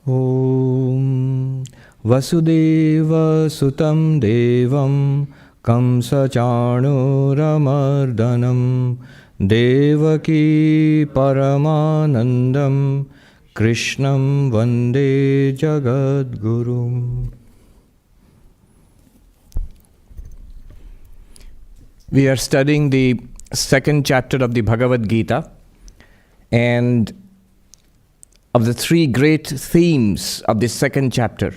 Om Vasudeva Sutam Devam Kamsa Chanuramardhanam Devaki Paramanandam Krishnam Vande Jagadguru. We are studying the second chapter of the Bhagavad Gita, and of the three great themes of this second chapter.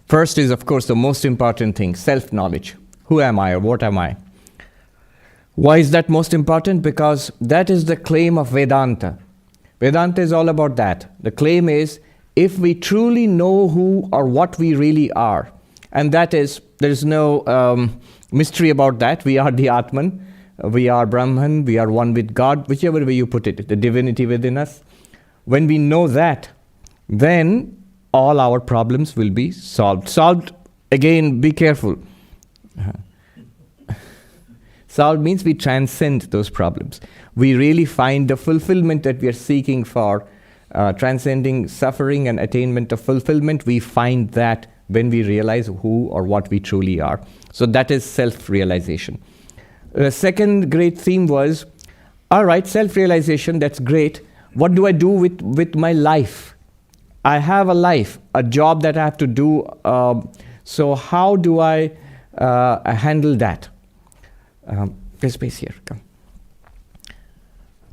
First is, of course, the most important thing, self-knowledge. Who am I or what am I? Why is that most important? Because that is the claim of Vedanta. Vedanta is all about that. The claim is, if we truly know who or what we really are, and that is, there is no mystery about that. We are the Atman, we are Brahman, we are one with God, whichever way you put it, the divinity within us. When we know that, then all our problems will be solved. Solved, again, be careful. Solved means we transcend those problems. We really find the fulfillment that we are seeking for, transcending suffering and attainment of fulfillment. We find that when we realize who or what we truly are. So that is self-realization. The second great theme was, all right, self-realization, that's great. What do I do with my life? I have a life, a job that I have to do. So how do I handle that? There's space here. Come.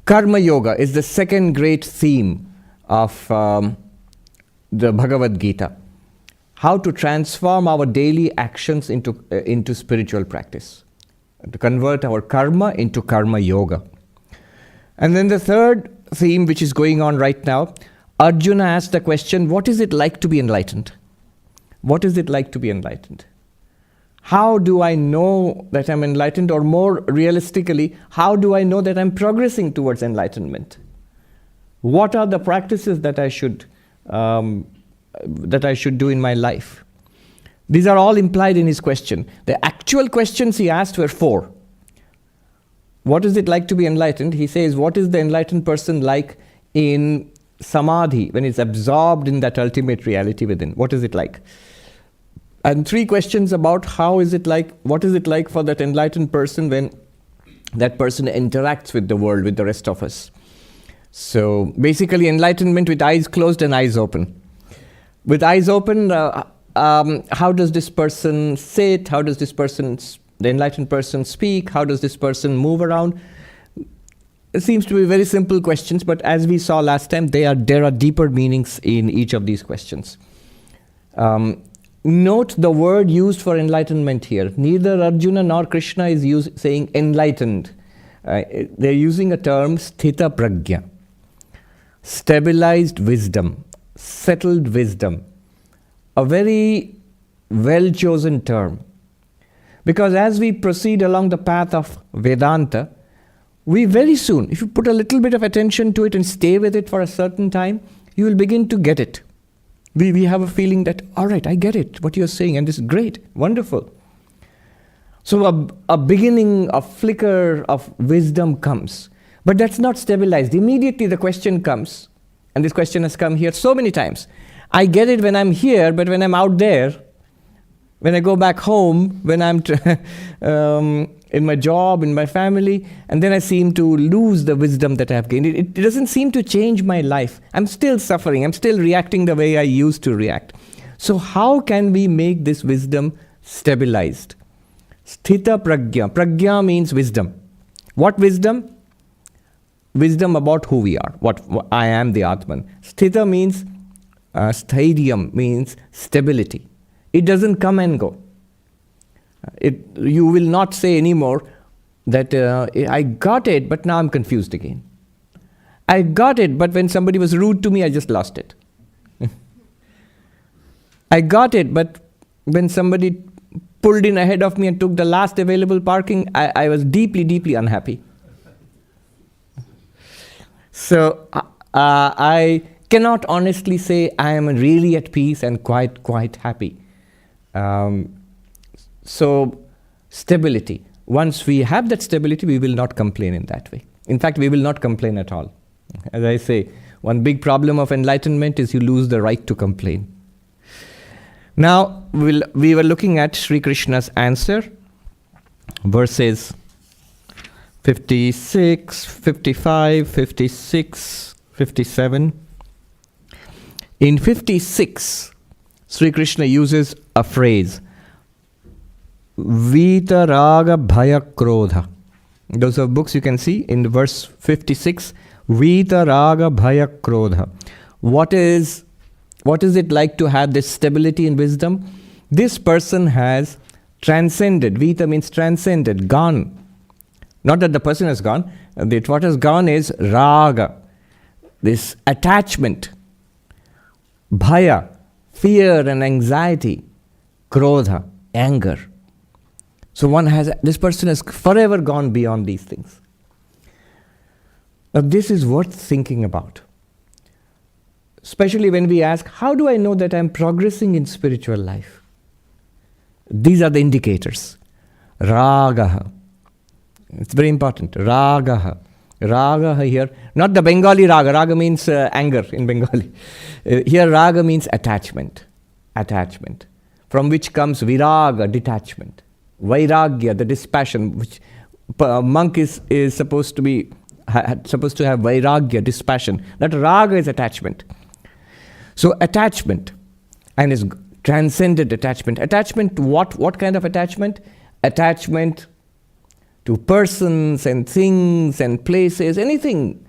Karma Yoga is the second great theme of the Bhagavad Gita. How to transform our daily actions into spiritual practice. To convert our karma into Karma Yoga. And then the third theme, which is going on right now, Arjuna asked the question, what is it like to be enlightened? What is it like to be enlightened? How do I know that I'm enlightened? Or more realistically, how do I know that I'm progressing towards enlightenment? What are the practices that I should do in my life? These are all implied in his question. The actual questions he asked were four. What is it like to be enlightened? He says, what is the enlightened person like in samadhi, when it's absorbed in that ultimate reality within? What is it like? And three questions about how is it like, what is it like for that enlightened person when that person interacts with the world, with the rest of us. So basically enlightenment with eyes closed and eyes open. With eyes open, how does this person sit? How does the enlightened person speak? How does this person move around? It seems to be very simple questions, but as we saw last time, there are deeper meanings in each of these questions. Note the word used for enlightenment here. Neither Arjuna nor Krishna is saying enlightened. They're using a term, sthita prajñā. Stabilized wisdom, settled wisdom. A very well-chosen term. Because as we proceed along the path of Vedanta, we very soon, if you put a little bit of attention to it and stay with it for a certain time, you will begin to get it. We have a feeling that, all right, I get it, what you're saying, and this is great, wonderful. So a beginning, a flicker of wisdom comes. But that's not stabilized. Immediately the question comes, and this question has come here so many times. I get it when I'm here, but when I'm out there, when I go back home, when I'm in my job, in my family, and then I seem to lose the wisdom that I have gained. It doesn't seem to change my life. I'm still suffering. I'm still reacting the way I used to react. So how can we make this wisdom stabilized? Sthita prajñā. Prajñā means wisdom. What wisdom? Wisdom about who we are. What I am, the Atman. Sthita means, stadium means stability. It doesn't come and go. You will not say anymore that I got it, but now I'm confused again. I got it, but when somebody was rude to me, I just lost it. I got it, but when somebody pulled in ahead of me and took the last available parking, I was deeply, deeply unhappy. So I cannot honestly say I am really at peace and quite happy. So stability. Once we have that stability, we will not complain in that way. In fact, we will not complain at all. As I say, One big problem of enlightenment is you lose the right to complain. Now, we were looking at Sri Krishna's answer, verses 56, 55, 56, 57. In 56, Sri Krishna uses a phrase, Vita Raga Bhaya Krodha. Those are books you can see in verse 56, Vita Raga Bhaya Krodha. What is it like to have this stability in wisdom? This person has transcended. Vita means transcended, gone. Not that the person has gone. What has gone is raga, this attachment, bhaya, fear and anxiety, krodha, anger. So this person has forever gone beyond these things. Now this is worth thinking about. Especially when we ask, how do I know that I'm progressing in spiritual life? These are the indicators. Ragaha. It's very important. Ragaha. Ragaha here, not the Bengali raga. Raga means anger in Bengali. Here raga means attachment. Attachment. From which comes viraga, detachment. Vairagya, the dispassion, which a monk is supposed to have vairagya, dispassion. That raga is attachment. So attachment, and is transcended attachment. Attachment to what? What kind of attachment? Attachment to persons and things and places, anything.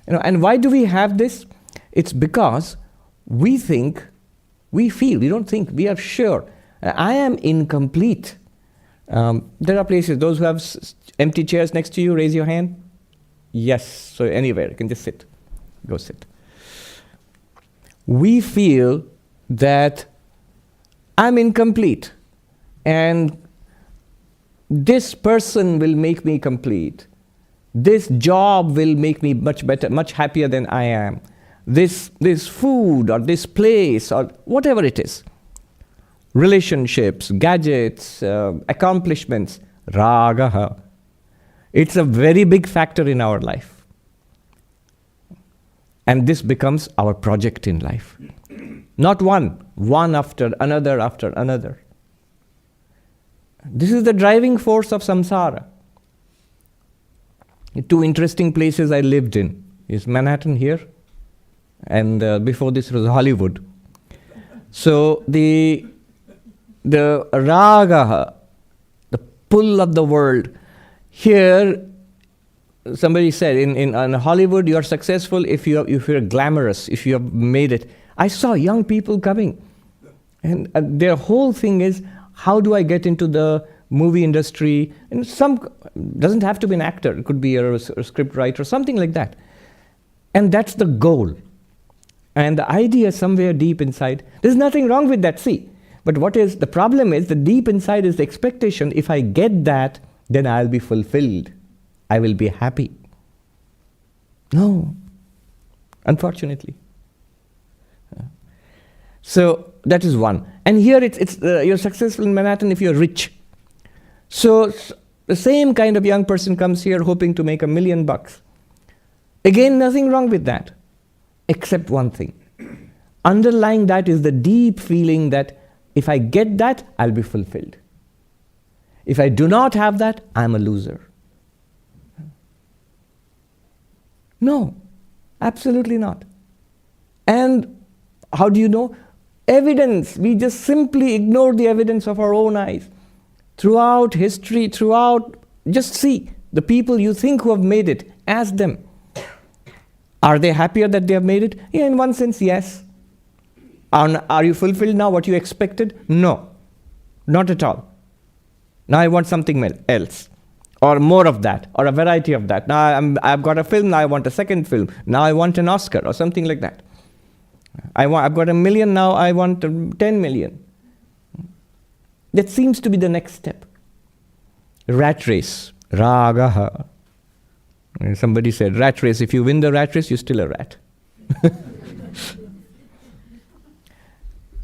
And why do we have this? It's because we think, we feel, we don't think, we are sure. I am incomplete. There are places, those who have empty chairs next to you, raise your hand. Yes, so anywhere, you can just sit. Go sit. We feel that I'm incomplete and this person will make me complete. This job will make me much better, much happier than I am. This food or this place or whatever it is. Relationships, gadgets, accomplishments, ragaha. It's a very big factor in our life. And this becomes our project in life. Not one after another. This is the driving force of samsara. Two interesting places I lived in is Manhattan here, and before this was Hollywood. So the raga, the pull of the world. Here, somebody said in Hollywood you are successful if you're glamorous, if you have made it. I saw young people coming, and their whole thing is, how do I get into the movie industry? And some doesn't have to be an actor. It could be a script writer, something like that. And that's the goal. And the idea somewhere deep inside, there's nothing wrong with that, see. But the problem is, the deep inside is the expectation, if I get that, then I'll be fulfilled. I will be happy. No, unfortunately. So that is one. And here you're successful in Manhattan if you're rich. So the same kind of young person comes here hoping to make $1 million. Again, nothing wrong with that, except one thing. Underlying that is the deep feeling that if I get that, I'll be fulfilled. If I do not have that, I'm a loser. No, absolutely not. And how do you know? Evidence. We just simply ignore the evidence of our own eyes. Throughout history, just see the people you think who have made it, ask them. Are they happier that they have made it? Yeah, in one sense, yes. Are you fulfilled now what you expected? No, not at all. Now I want something else, or more of that, or a variety of that. Now I've got a film, now I want a second film. Now I want an Oscar, or something like that. I've got $1 million, now I want 10 million. That seems to be the next step. Rat race, ragaha. And somebody said, rat race, if you win the rat race, you're still a rat.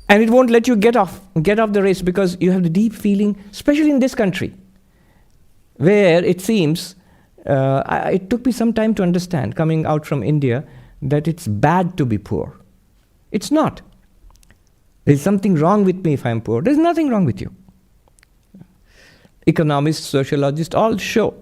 And it won't let you get off the race, because you have the deep feeling, especially in this country, where it seems, it took me some time to understand, coming out from India, that it's bad to be poor. It's not. There's something wrong with me if I'm poor. There's nothing wrong with you. Economists, sociologists all show.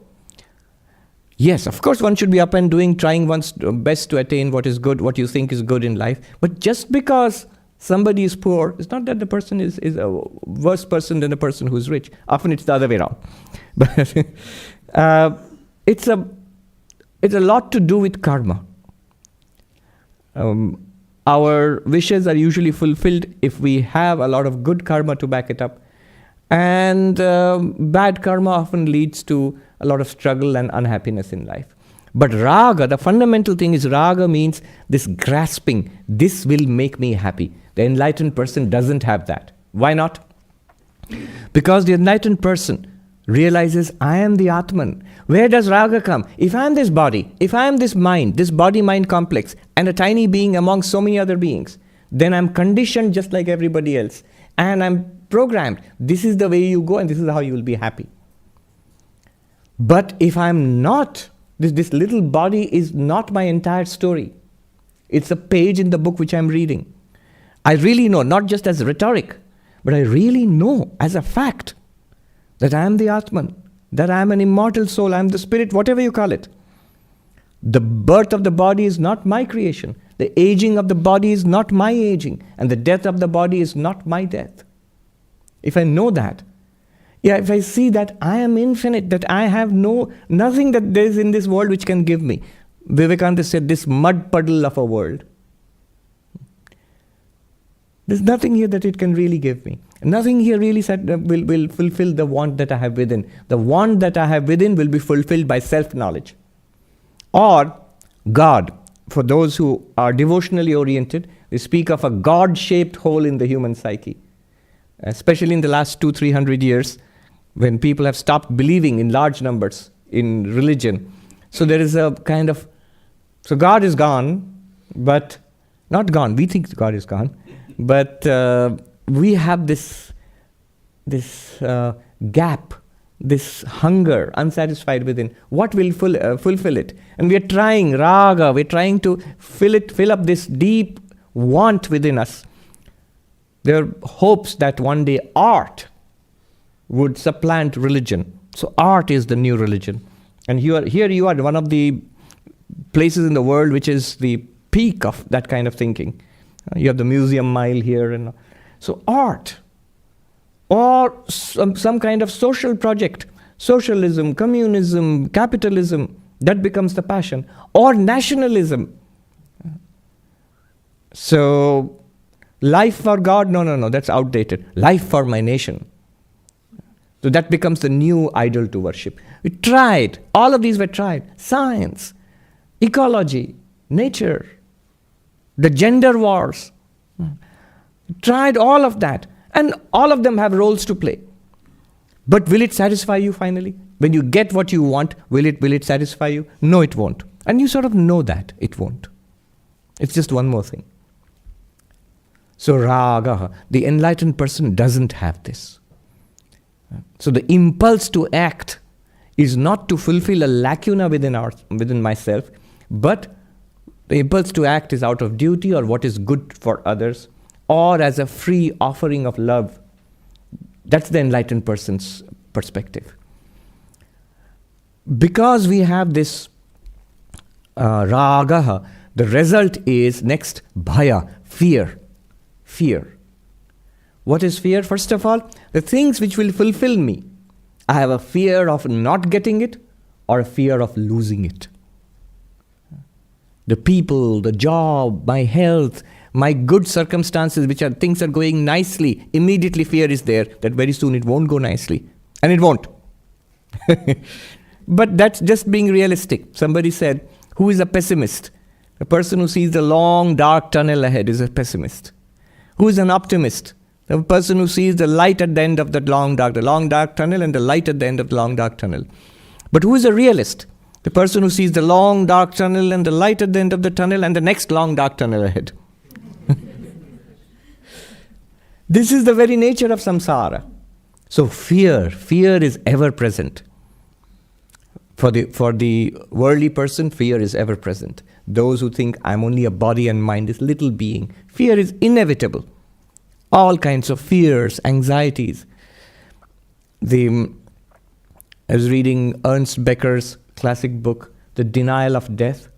Yes, of course one should be up and doing, trying one's best to attain what is good, what you think is good in life. But just because somebody is poor, it's not that the person is a worse person than the person who's rich. Often it's the other way around. But it's a lot to do with karma. Our wishes are usually fulfilled if we have a lot of good karma to back it up. And bad karma often leads to a lot of struggle and unhappiness in life. But raga, the fundamental thing is raga means this grasping, this will make me happy. The enlightened person doesn't have that. Why not? Because the enlightened person realizes, I am the Atman. Where does raga come? If I am this body, if I am this mind, this body-mind complex, and a tiny being among so many other beings, then I'm conditioned just like everybody else. And I'm programmed. This is the way you go and this is how you will be happy. But if I'm not, this little body is not my entire story. It's a page in the book which I'm reading. I really know, not just as rhetoric, but I really know as a fact that I am the Atman, that I am an immortal soul, I am the spirit, whatever you call it. The birth of the body is not my creation. The aging of the body is not my aging. And the death of the body is not my death. If I know that, if I see that I am infinite, that I have nothing that there is in this world which can give me. Vivekananda said, this mud puddle of a world. There's nothing here that it can really give me. Nothing here really will fulfill the want that I have within. The want that I have within will be fulfilled by self-knowledge. Or God. For those who are devotionally oriented, they speak of a God-shaped hole in the human psyche. Especially in the last 200-300 years, when people have stopped believing in large numbers in religion. So there is a kind of, so God is gone, but not gone. We think God is gone, but we have this gap, this hunger, unsatisfied within. What will fulfill it? And we are trying, raga, we're trying to fill up this deep want within us. There are hopes that one day art would supplant religion. So art is the new religion. And here you are, one of the places in the world which is the peak of that kind of thinking. You have the museum mile here. And so art, or some kind of social project, socialism, communism, capitalism, that becomes the passion. Or nationalism. So life for God, no, that's outdated. Life for my nation. So that becomes the new idol to worship. We tried, all of these were tried. Science, ecology, nature, the gender wars. Tried all of that. And all of them have roles to play. But will it satisfy you finally? When you get what you want, will it satisfy you? No, it won't. And you sort of know that it won't. It's just one more thing. So raga, the enlightened person doesn't have this. So the impulse to act is not to fulfill a lacuna within myself, but the impulse to act is out of duty or what is good for others, or as a free offering of love. That's the enlightened person's perspective. Because we have this raga, the result is next bhaya, fear. Fear. What is fear? First of all, the things which will fulfill me. I have a fear of not getting it or a fear of losing it. The people, the job, my health, my good circumstances, things are going nicely, immediately fear is there that very soon it won't go nicely. And it won't. But that's just being realistic. Somebody said, who is a pessimist? A person who sees the long dark tunnel ahead is a pessimist. Who is an optimist? The person who sees the light at the end of the long dark tunnel and the light at the end of the long dark tunnel. But who is a realist? The person who sees the long dark tunnel and the light at the end of the tunnel and the next long dark tunnel ahead. This is the very nature of samsara. So fear is ever present. For the worldly person, fear is ever present. Those who think I'm only a body and mind, this little being, fear is inevitable. All kinds of fears, anxieties. I was reading Ernst Becker's classic book, The Denial of Death.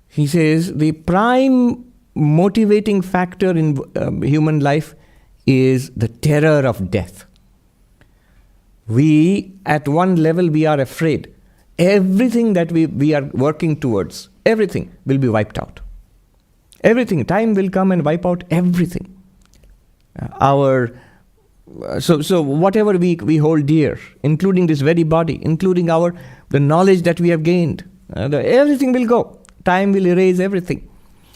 He says the prime motivating factor in human life is the terror of death. We, at one level, we are afraid. Everything that we are working towards, everything will be wiped out. Everything. Time will come and wipe out everything. So whatever we hold dear, including this very body, including the knowledge that we have gained, everything will go. Time will erase everything.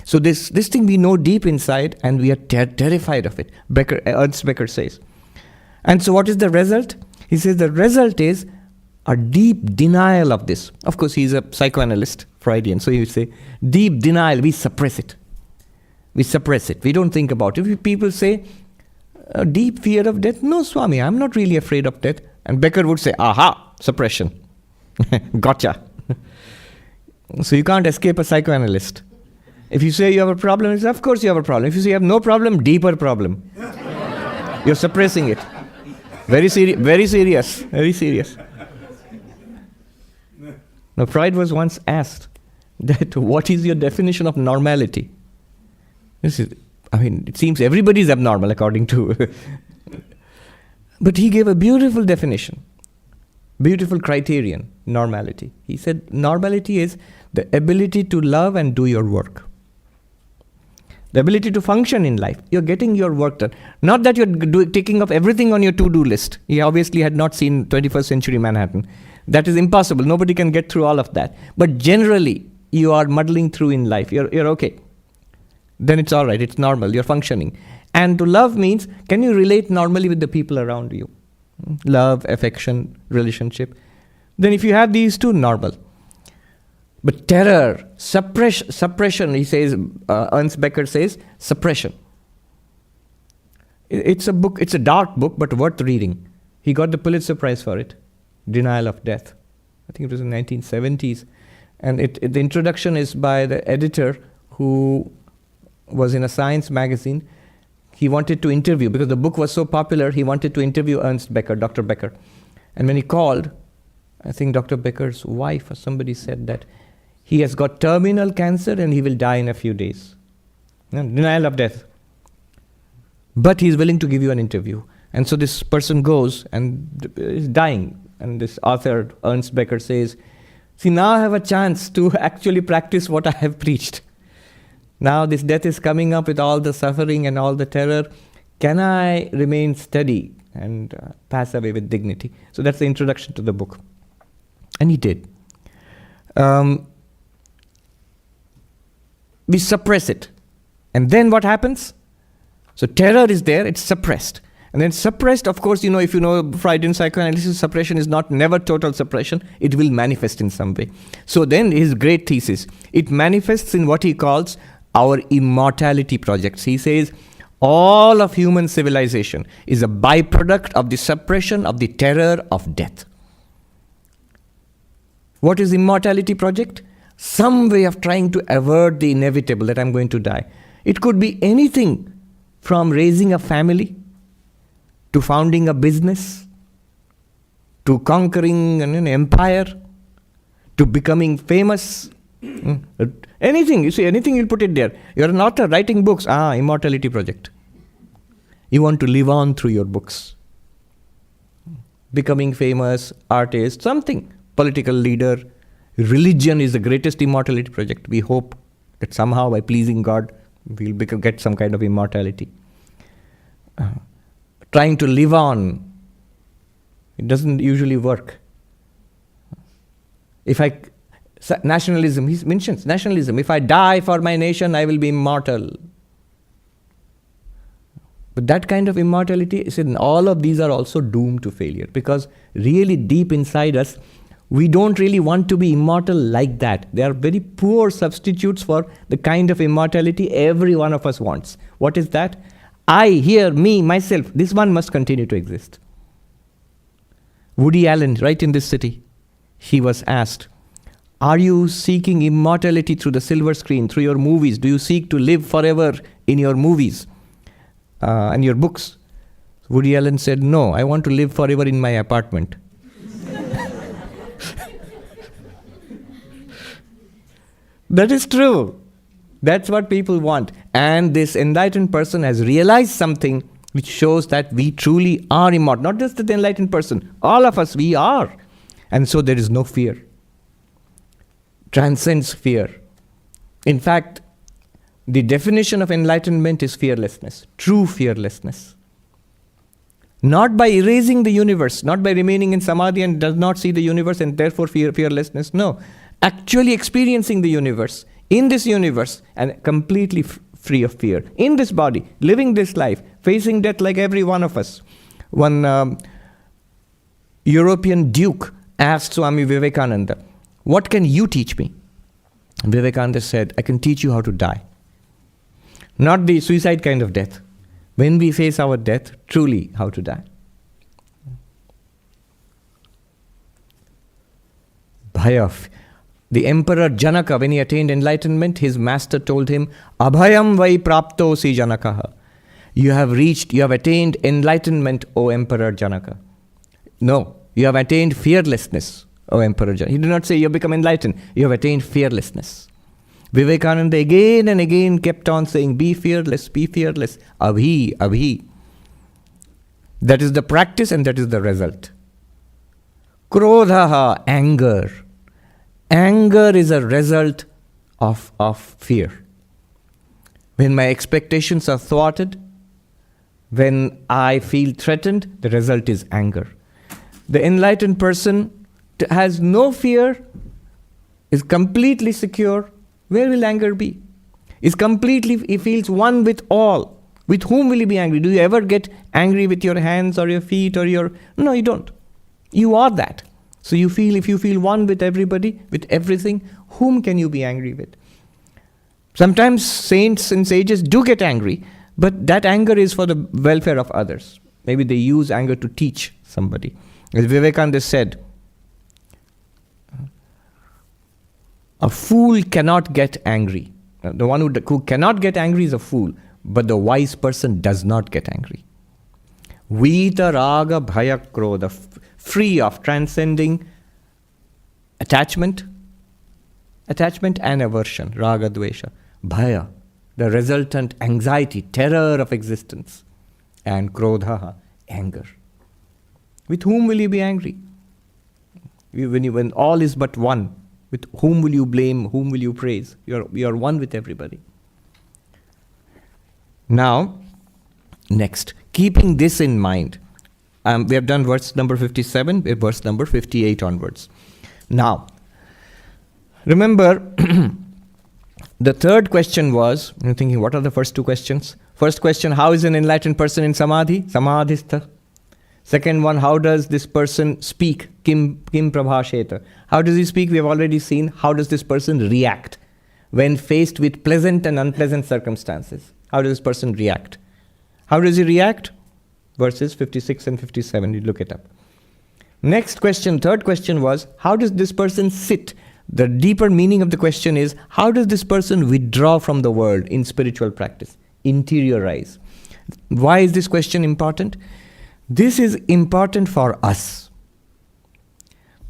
So this thing we know deep inside, and we are terrified of it. Ernst Becker says. And so what is the result? He says the result is a deep denial of this. Of course, he's a psychoanalyst, Freudian, so he would say, deep denial, we suppress it. We suppress it. We don't think about it. If people say, a deep fear of death, no, Swami, I'm not really afraid of death. And Becker would say, aha, suppression. Gotcha. So you can't escape a psychoanalyst. If you say you have a problem, he says, of course you have a problem. If you say you have no problem, deeper problem. You're suppressing it. Very serious. Now, Freud was once asked that what is your definition of normality? It seems everybody is abnormal according to... But he gave a beautiful definition, beautiful criterion, normality. He said normality is the ability to love and do your work. The ability to function in life. You're getting your work done. Not that you're taking up everything on your to-do list. He obviously had not seen 21st century Manhattan. That is impossible. Nobody can get through all of that. But generally, you are muddling through in life. You're okay. Then it's all right. It's normal. You're functioning. And to love means, can you relate normally with the people around you? Love, affection, relationship. Then if you have these two, normal. But terror, suppression, he says, Ernst Becker says, suppression. It's a book, it's a dark book, but worth reading. He got the Pulitzer Prize for it, Denial of Death. I think it was in the 1970s. And the introduction is by the editor who was in a science magazine. He wanted to interview, because the book was so popular, he wanted to interview Ernst Becker, Dr. Becker. And when he called, I think Dr. Becker's wife or somebody said that he has got terminal cancer and he will die in a few days. Denial of death. But he is willing to give you an interview. And so this person goes and is dying. And this author, Ernst Becker, says, see, now I have a chance to actually practice what I have preached. Now this death is coming up with all the suffering and all the terror. Can I remain steady and pass away with dignity? So that's the introduction to the book. And he did. We suppress it. And then what happens? So terror is there, it's suppressed. And then suppressed, of course, if you know Freudian psychoanalysis, suppression is never total suppression. It will manifest in some way. So then his great thesis, it manifests in what he calls our immortality projects. He says, all of human civilization is a byproduct of the suppression of the terror of death. What is immortality project? Some way of trying to avert the inevitable that I'm going to die. It could be anything from raising a family, to founding a business, to conquering an empire, to becoming famous. Anything, you see, anything you'll put it there. You're an author writing books. Immortality project. You want to live on through your books. Becoming famous, artist, something. Political leader. Religion is the greatest immortality project. We hope that somehow by pleasing God, we'll get some kind of immortality. Trying to live on, it doesn't usually work. Nationalism, he mentions nationalism. If I die for my nation, I will be immortal. But that kind of immortality, all of these are also doomed to failure, because really deep inside us, we don't really want to be immortal like that. They are very poor substitutes for the kind of immortality every one of us wants. What is that? I, here, me, myself, this one must continue to exist. Woody Allen, right in this city, he was asked, are you seeking immortality through the silver screen, through your movies? Do you seek to live forever in your movies and your books? Woody Allen said, no, I want to live forever in my apartment. That is true. That's what people want. And this enlightened person has realized something which shows that we truly are immortal. Not just the enlightened person. All of us, we are. And so there is no fear. Transcends fear. In fact, the definition of enlightenment is fearlessness. True fearlessness. Not by erasing the universe, not by remaining in samadhi and does not see the universe and therefore fearlessness. No. Actually experiencing the universe, in this universe, and completely free of fear. In this body, living this life, facing death like every one of us. One European duke asked Swami Vivekananda, what can you teach me? Vivekananda said, I can teach you how to die. Not the suicide kind of death. When we face our death, truly how to die. Bhaya. The emperor Janaka, when he attained enlightenment, his master told him, Abhayam vai praptosi Janakaha. You have attained enlightenment, O Emperor Janaka. No, you have attained fearlessness, O Emperor Janaka. He did not say you have become enlightened. You have attained fearlessness. Vivekananda again and again kept on saying, be fearless, abhi, abhi. That is the practice and that is the result. Krodhaha, anger. Anger is a result of fear. When my expectations are thwarted, when I feel threatened, the result is anger. The enlightened person has no fear, is completely secure. Where will anger be? He feels one with all. With whom will he be angry? Do you ever get angry with your hands or your feet or your... No, you don't. You are that. So if you feel one with everybody, with everything, whom can you be angry with? Sometimes saints and sages do get angry, but that anger is for the welfare of others. Maybe they use anger to teach somebody. As Vivekananda said, a fool cannot get angry. The one who cannot get angry is a fool, but the wise person does not get angry. Vita raga bhaya krodha, free of transcending attachment and aversion, raga dvesha, bhaya, the resultant anxiety, terror of existence, and krodha, anger. With whom will you be angry? When all is but one, with whom will you blame, whom will you praise? You are one with everybody. Now, next, keeping this in mind, we have done verse number 57, verse number 58 onwards. Now, remember, the third question was, you're thinking, what are the first two questions? First question, how is an enlightened person in samadhi? Samadhistha. Second one, how does this person speak? Kim prabhasheta. How does he speak? We have already seen. How does this person react when faced with pleasant and unpleasant circumstances? How does this person react? How does he react? Verses 56 and 57, you look it up. Next question, third question was, how does this person sit? The deeper meaning of the question is, how does this person withdraw from the world in spiritual practice? Interiorize. Why is this question important? This is important for us.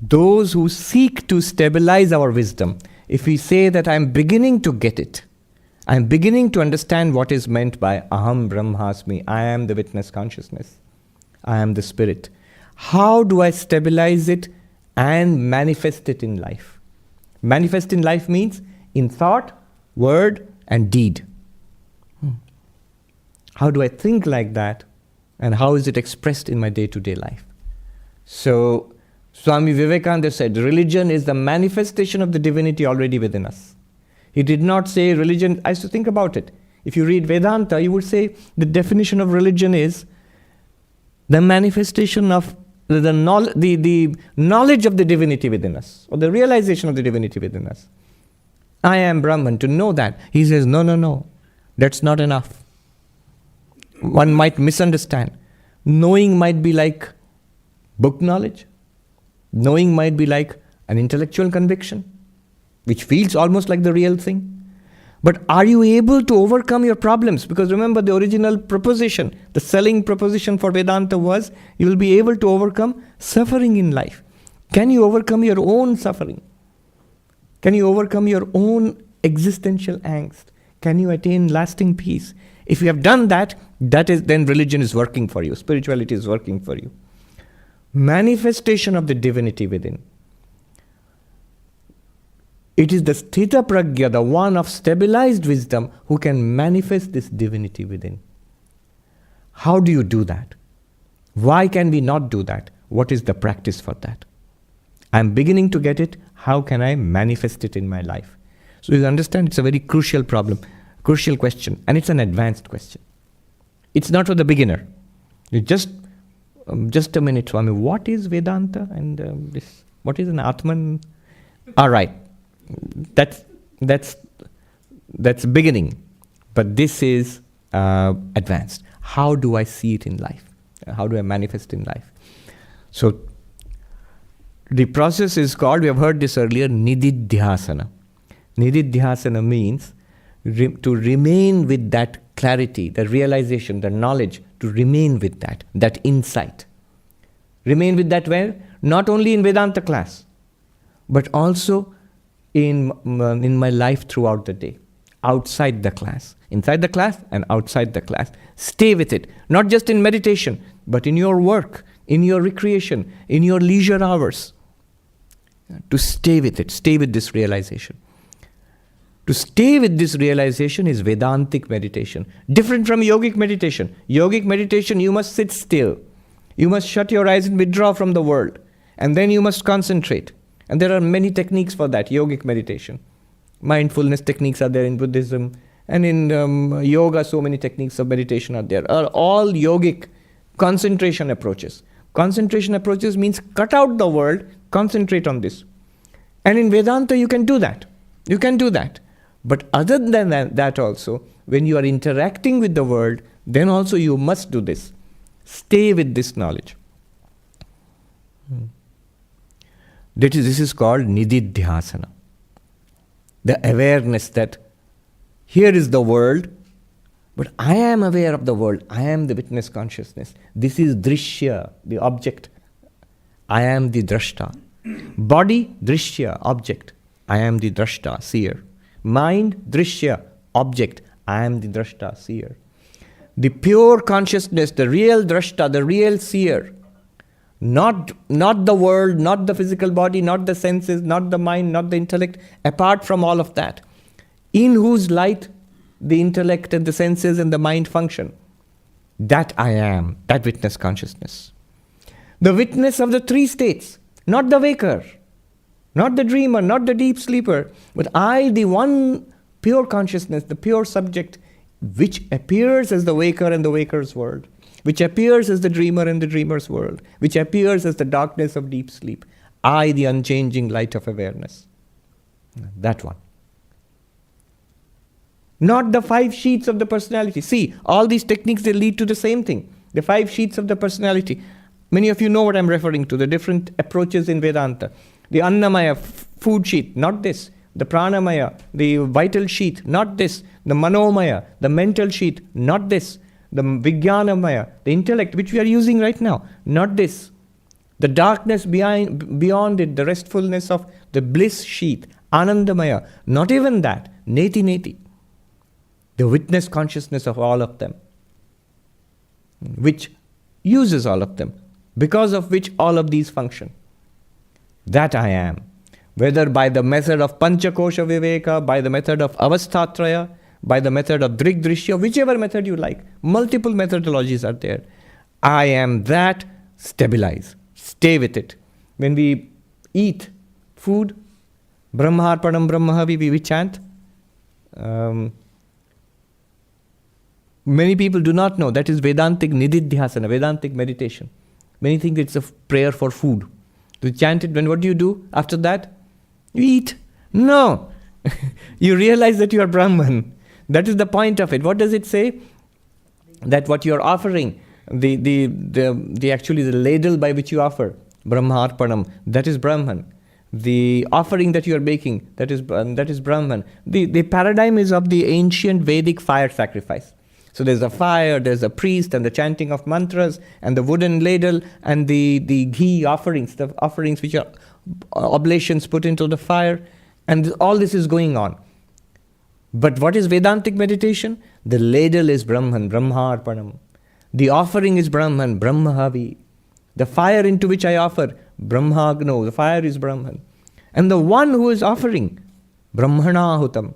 Those who seek to stabilize our wisdom, if we say that I'm beginning to get it, I'm beginning to understand what is meant by aham brahmasmi, I am the witness consciousness, I am the spirit. How do I stabilize it and manifest it in life? Manifest in life means in thought, word, and deed. How do I think like that? And how is it expressed in my day-to-day life? So, Swami Vivekananda said, religion is the manifestation of the divinity already within us. He did not say religion. I used to think about it. If you read Vedanta, you would say the definition of religion is the manifestation of the knowledge of the divinity within us, or the realization of the divinity within us. I am Brahman, to know that. He says, no, that's not enough. One might misunderstand. Knowing might be like book knowledge, Knowing might be like an intellectual conviction, which feels almost like the real thing. But are you able to overcome your problems? Because remember, the original proposition, the selling proposition for Vedanta was, you will be able to overcome suffering in life. Can you overcome your own suffering? Can you overcome your own existential angst? Can you attain lasting peace? If you have done that, then religion is working for you. Spirituality is working for you. Manifestation of the divinity within. It is the sthita prajñā, the one of stabilized wisdom, who can manifest this divinity within. How do you do that? Why can we not do that? What is the practice for that? I'm beginning to get it. How can I manifest it in my life? So you understand, it's a very crucial problem, crucial question, and it's an advanced question. It's not for the beginner. You just a minute, Swami. What is Vedanta and this? What is an Atman? All right. That's beginning, but this is advanced. How do I see it in life? How do I manifest in life? So the process is called, we have heard this earlier, nididhyasana. Nididhyasana means to remain with that clarity, the realization, the knowledge, to remain with that insight. Remain with that where? Not only in Vedanta class, but also in my life throughout the day, outside the class, inside the class and outside the class. Stay with it, not just in meditation, but in your work, in your recreation, in your leisure hours. To stay with it, stay with this realization. To stay with this realization is Vedantic meditation, different from yogic meditation. Yogic meditation, you must sit still. You must shut your eyes and withdraw from the world, and then you must concentrate. And there are many techniques for that, yogic meditation. Mindfulness techniques are there in Buddhism, and in yoga, so many techniques of meditation are there. Are all yogic concentration approaches. Concentration approaches means cut out the world, concentrate on this. And in Vedanta, you can do that. You can do that. But other than that also, when you are interacting with the world, then also you must do this. Stay with this knowledge. This is called nididhyasana. The awareness that here is the world, but I am aware of the world. I am the witness consciousness. This is drishya, the object. I am the drashta. Body, drishya, object. I am the drashta, seer. Mind, drishya, object. I am the drashta, seer. The pure consciousness, the real drashta, the real seer. Not the world, not the physical body, not the senses, not the mind, not the intellect, apart from all of that. In whose light the intellect and the senses and the mind function. That I am, that witness consciousness. The witness of the three states, not the waker, not the dreamer, not the deep sleeper, but I, the one pure consciousness, the pure subject, which appears as the waker and the waker's world, which appears as the dreamer and the dreamer's world, which appears as the darkness of deep sleep. I, the unchanging light of awareness. That one. Not the 5 sheets of the personality. See, all these techniques, they lead to the same thing. The 5 sheets of the personality. Many of you know what I'm referring to, the different approaches in Vedanta. The Annamaya, food sheet, not this. The Pranamaya, the vital sheet, not this. The Manomaya, the mental sheet, not this. The Vijnanamaya, the intellect, which we are using right now, not this. The darkness beyond it, the restfulness of the bliss sheet, Anandamaya, not even that. Neti neti. The witness consciousness of all of them, which uses all of them, because of which all of these function. That I am. Whether by the method of Panchakosha Viveka, by the method of Avasthatraya, by the method of Drigdrishya, whichever method you like. Multiple methodologies are there. I am that, stabilize. Stay with it. When we eat food, Brahmarpanam Brahmahavi, we chant. Many people do not know that is Vedantic Nididhyasana, Vedantic meditation. Many think it's a prayer for food. To chant it, then what do you do after that? You eat. No. You realize that you are Brahman. That is the point of it. What does it say? That what you are offering, actually the ladle by which you offer, Brahmarpanam, that is Brahman. The offering that you are making, that is Brahman. The paradigm is of the ancient Vedic fire sacrifice. So there's a fire, there's a priest, and the chanting of mantras, and the wooden ladle, and the ghee offerings, the offerings which are oblations put into the fire, and all this is going on. But what is Vedantic meditation? The ladle is Brahman, Brahmarpanam. The offering is Brahman, Brahmahavi. The fire into which I offer, Brahmagno, the fire is Brahman. And the one who is offering, Brahmanahutam.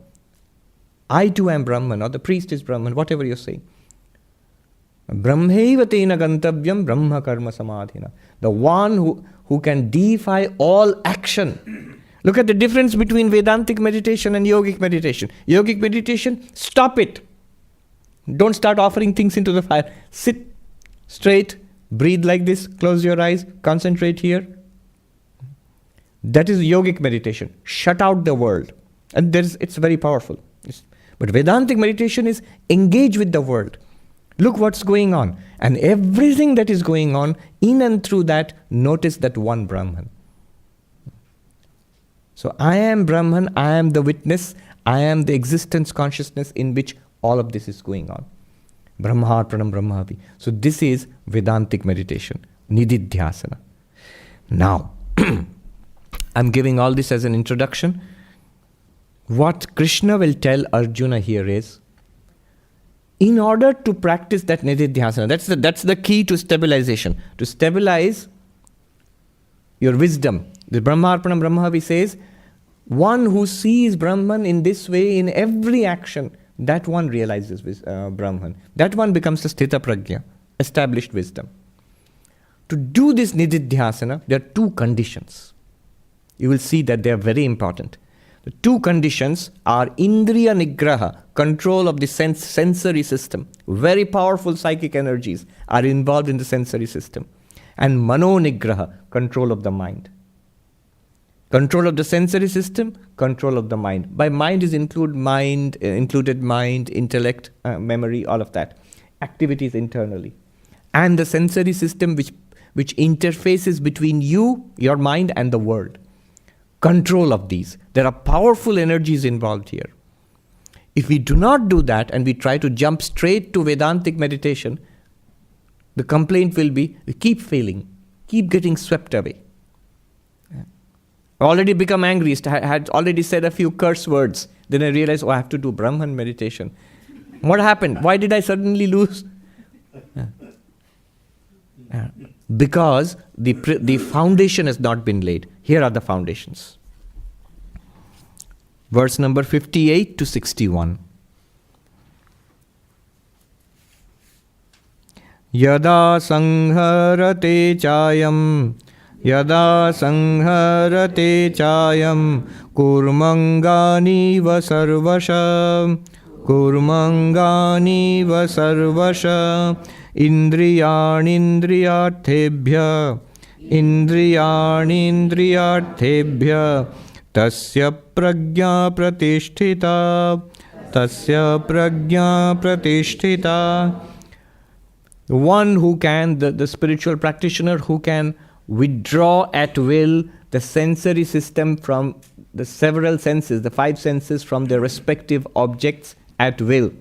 I too am Brahman, or the priest is Brahman, whatever you're saying. Brahmaiva tena gantavyam brahma karma samadhina. The one who can defy all action. Look at the difference between Vedantic meditation and yogic meditation. Yogic meditation, stop it. Don't start offering things into the fire. Sit straight, breathe like this, close your eyes, concentrate here. That is yogic meditation. Shut out the world. And it's very powerful. But Vedantic meditation is engage with the world. Look what's going on. And everything that is going on, in and through that, notice that one Brahman. So I am Brahman, I am the witness, I am the existence consciousness in which all of this is going on. Brahmarpanam Brahmavi. So this is Vedantic meditation, Nididhyasana. Now, I'm giving all this as an introduction. What Krishna will tell Arjuna here is, in order to practice that Nididhyasana, that's the key to stabilization. To stabilize your wisdom. The Brahmarpanam Brahmavi says, one who sees Brahman in this way in every action, that one realizes Brahman. That one becomes the sthita prajñā, established wisdom. To do this Nididhyasana, there are two conditions. You will see that they are very important. The two conditions are indriya nigraha, control of the sensory system. Very powerful psychic energies are involved in the sensory system. And mano nigraha, control of the mind. Control of the sensory system, control of the mind. By mind is included mind, intellect, memory, all of that. Activities internally. And the sensory system which interfaces between you, your mind, and the world. Control of these. There are powerful energies involved here. If we do not do that and we try to jump straight to Vedantic meditation, the complaint will be, we keep failing, keep getting swept away. I already become angry, I had already said a few curse words. Then I realized, I have to do Brahman meditation. What happened? Why did I suddenly lose? Because the foundation has not been laid. Here are the foundations. Verse number 58 to 61. Yadā sanharate chāyaṁ, yadā sanharate chāyaṁ, kūrmo ṅgānīva sarvaśhaḥ, indriyāṇīndriyārthebhyas, tasya prajñā pratiṣhṭhitā. The one who can, the spiritual practitioner who can withdraw at will the sensory system from the several senses, the five senses from their respective objects at will.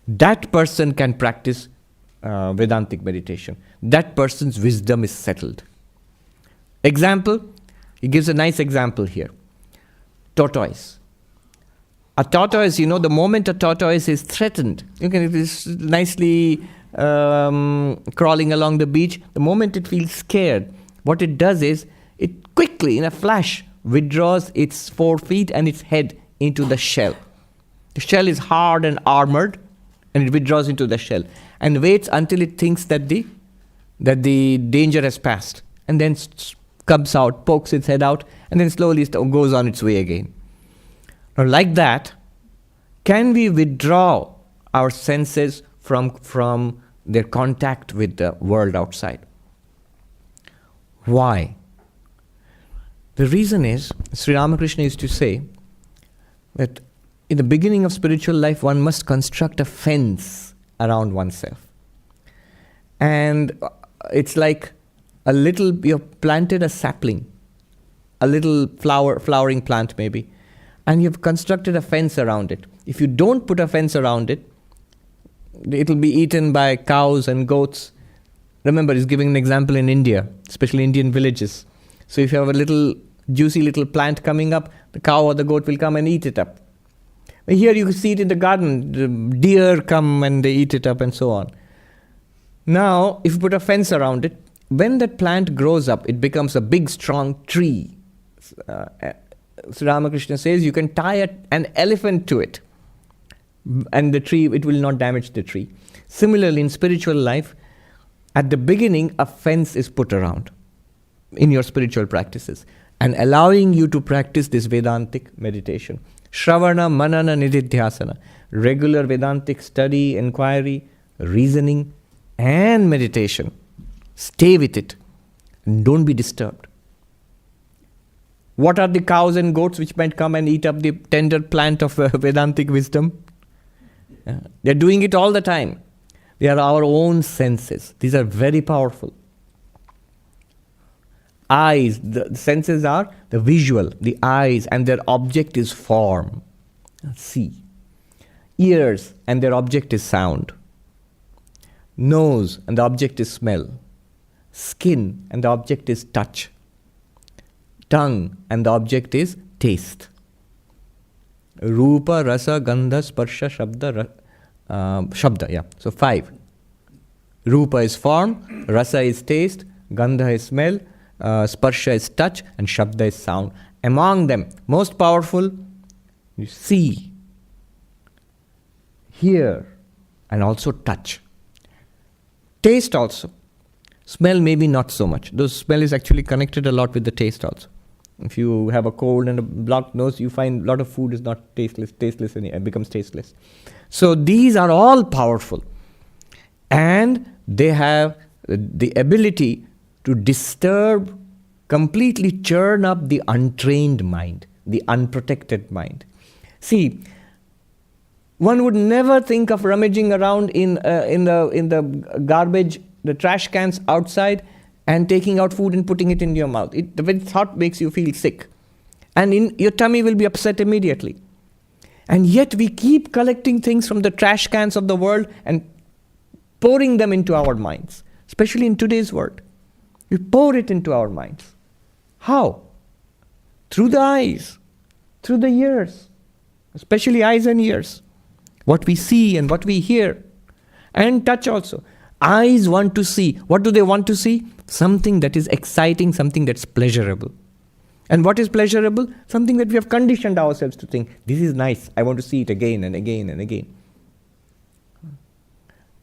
That person can practice Vedantic meditation. That person's wisdom is settled. Example, he gives a nice example here. Tortoise. A tortoise, the moment a tortoise is threatened, it is nicely crawling along the beach, the moment it feels scared, what it does is, it quickly, in a flash, withdraws its 4 feet and its head into the shell. The shell is hard and armored, and it withdraws into the shell, and waits until it thinks that the danger has passed, and then comes out, pokes its head out, and then slowly goes on its way again. Now, like that, can we withdraw our senses from their contact with the world outside? Why? The reason is, Sri Ramakrishna used to say that in the beginning of spiritual life, one must construct a fence around oneself. And it's like you've planted a sapling, a little flowering plant maybe, and you've constructed a fence around it. If you don't put a fence around it, it'll be eaten by cows and goats. Remember, he's giving an example in India, especially Indian villages. So if you have a little juicy little plant coming up, the cow or the goat will come and eat it up. But here you see it in the garden. The deer come and they eat it up and so on. Now, if you put a fence around it, when that plant grows up, it becomes a big, strong tree. Sri Ramakrishna says you can tie an elephant to it, and the tree, it will not damage the tree. Similarly, in spiritual life, at the beginning, a fence is put around in your spiritual practices and allowing you to practice this Vedantic meditation. Shravana, Manana, Nididhyasana. Regular Vedantic study, inquiry, reasoning, and meditation. Stay with it. And don't be disturbed. What are the cows and goats which might come and eat up the tender plant of Vedantic wisdom? They're doing it all the time. They are our own senses. These are very powerful. Eyes, the senses are the visual, the eyes, and their object is form. See. Ears, and their object is sound. Nose, and the object is smell. Skin, and the object is touch. Tongue, and the object is taste. Rupa, rasa, gandha, sparsha, shabda, yeah. So 5. Rupa is form, rasa is taste, gandha is smell, sparsha is touch, and shabda is sound. Among them, most powerful, you see, hear, and also touch. Taste also. Smell maybe not so much. Though smell is actually connected a lot with the taste also. If you have a cold and a blocked nose, you find a lot of food is not tasteless and it becomes tasteless. So these are all powerful. And they have the ability to disturb, completely churn up the untrained mind, the unprotected mind. See, one would never think of rummaging around in the garbage, the trash cans outside, and taking out food and putting it in your mouth. The very thought makes you feel sick. And your tummy will be upset immediately. And yet we keep collecting things from the trash cans of the world and pouring them into our minds, especially in today's world. We pour it into our minds. How? Through the eyes, through the ears, especially eyes and ears. What we see and what we hear. And touch also. Eyes want to see. What do they want to see? Something that is exciting, something that's pleasurable. And what is pleasurable? Something that we have conditioned ourselves to think, this is nice, I want to see it again and again and again.